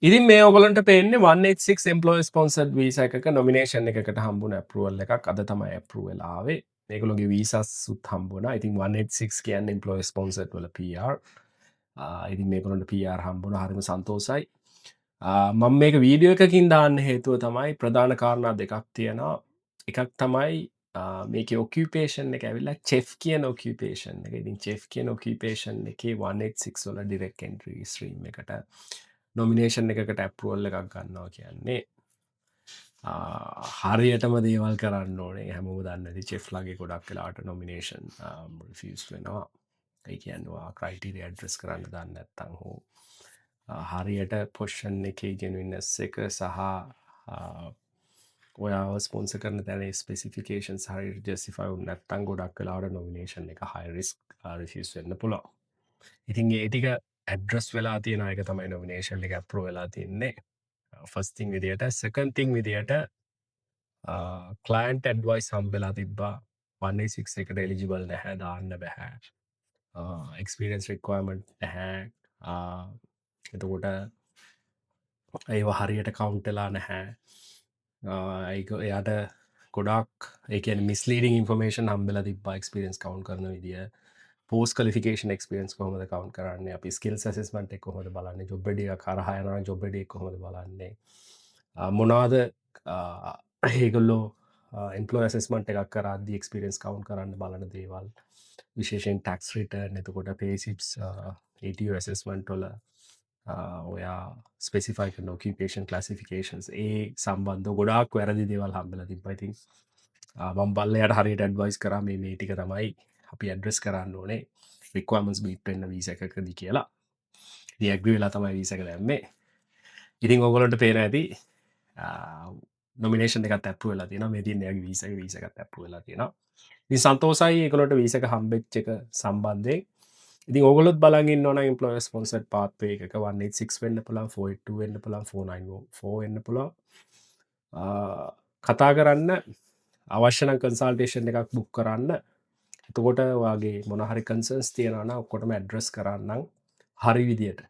ඉතින් මේ ඔයගලන්ට පේන්නේ 186 එම්ප්ලොයි ස්පොන්සර්ඩ් වීසා එකක නොමිනේෂන් එකකට හම්බුන ඇප්‍රූවල් එකක් අද තමයි ඇප්‍රූව් වෙලා ආවේ. මේගොල්ලෝගේ වීසාස්ුත් හම්බුණා. ඉතින් 186 කියන්නේ එම්ප්ලොයි ස්පොන්සර්ඩ් වල PR. ඉතින් මේගොල්ලන්ට PR හම්බුණා. හරිම සන්තෝසයි. මම මේක වීඩියෝ එකකින් දාන්න හේතුව තමයි ප්‍රධාන කාරණා දෙකක් තියෙනවා. එකක් තමයි මේකේ ඔකියුපේෂන් එක ඇවිල්ලා චෙෆ් කියන ඔකියුපේෂන් එක. ඉතින් චෙෆ් කියන ඔකියුපේෂන් එකේ 186 වල ඩිරෙක්ට් එන්ට්‍රි ස්ට්‍රීම් එකට නොමිනේෂන් එකකට ඇප්රුවල් එකක් ගන්නවා කියන්නේ හරියටම දේවල් කරන්න ඕනේ. හැමෝම දන්නේ නැති චෙෆ් ලගේ ගොඩක් වෙලාවට නොමිනේෂන් රිෆියුස් වෙනවා. ඒ කියන්නේ ක්‍රයිටීරියා ඇඩ්‍රස් කරන්න දන්නේ නැත්නම් හෝ හරියට පොසිෂන් එකේ ජෙනුයින්නස් එක සහ ඔයාව ස්පොන්සර් කරන තැනේ ස්පෙසිෆිකේෂන්ස් හරියට ජස්ටිෆයි වුනේ නැත්නම් ගොඩක් වෙලාවට නොමිනේෂන් එක හයි රිස්ක් රිෆියුස් වෙන්න පුළුවන්. ඉතින් ඒ ටික ඇඩ්‍රස් වෙලා තියෙන එක තමයි නොමිනේෂන් එක ඇප්‍රූව් වෙලා තින්නේ. ෆස්ට් තින් විදියට සෙකන්ඩ් තින් විදියට ක්ලයන්ට් ඇඩ්වයිස් හම්බෙලා තිබ්බා 186 එකට එලිජිබල් නැහැ දාන්න බෑ. එක්ස්පීරියන්ස් රික්වයර්මන්ට් නැහැ. එතකොට ඒව හරියට කවුන්ට් වෙලා නැහැ. ඒක එයාට ගොඩක් ඒ කියන්නේ මිස්ලීඩින් ඉන්ෆර්මේෂන් හම්බෙලා තිබ්බා එක්ස්පීරියන්ස් කවුන්ට් කරන විදිය. පෝස්ට් ක්වොලිෆිකේෂන් එක්ස්පීරියන්ස් කොහොමද කවුන්ට් කරන්නේ? අපි ස්කිල්ස් ඇසෙස්මන්ට් එක කොහොමද බලන්නේ? ජොබ් එඩි එක කරහා යනවා නම් ජොබ් එඩි එක කොහොමද බලන්නේ? මොනවාද ඒගොල්ලෝ එම්ප්ලොයි ඇසෙස්මන්ට් එකක් කරද්දී එක්ස්පීරියන්ස් කවුන්ට් කරන්න බලන දේවල්. විශේෂයෙන් ටැක්ස් රිටර්න් එතකොට පේ ස්ලිප්ස් ATO ඇසෙස්මන්ට් වල ඔයා ස්පෙසිෆයි කරන ඔකියුපේෂන් ක්ලාසිෆිකේෂන්ස් ඒ සම්බන්ධව ගොඩාක් වැරදි දේවල් හම්බෙලා තිබ්බා. ඉතින් මම බල්ලයට හරියට ඇඩ්වයිස් කරා මේ ටික තමයි අපි ඇඩ්‍රස් කරන්න ඕනේ රික්වයර්මන්ට්ස් මීට් වෙන්න වීසා එකකදී කියලා. ඉතින් ඇග්‍රී වෙලා තමයි වීසා එක දැම්මේ. ඉතින් ඔයගොල්ලන්ට පේන ඇති නොමිනේෂන් එකත් ඇප්‍රූව් වෙලා තියෙනවා. මේ තියෙන එයාගේ වීසා එකත් ඇප්‍රූව් වෙලා තියෙනවා. ඉතින් සන්තෝසයි ඒගොල්ලන්ට වීසා එක හම්බෙච්ච එක සම්බන්ධයෙන්. ඉතින් ඕගොල්ලොත් බලන් ඉන්නවා නම් එම්ප්ලොයර් ස්පොන්සර්ඩ් පාත්වේ එකක 186 වෙන්න පුළුවන් 482 වෙන්න පුළුවන් 494 වෙන්න පුළුවන්. කතා කරන්න අවශ්‍ය නම් කන්සල්ටේෂන් එකක් බුක් කරන්න. එතකොට ඔයාගේ මොන හරි කන්සර්න්ස් තියෙනවා නම් ඔක්කොටම ඇඩ්‍රස් කරන්නම් හරි විදියට.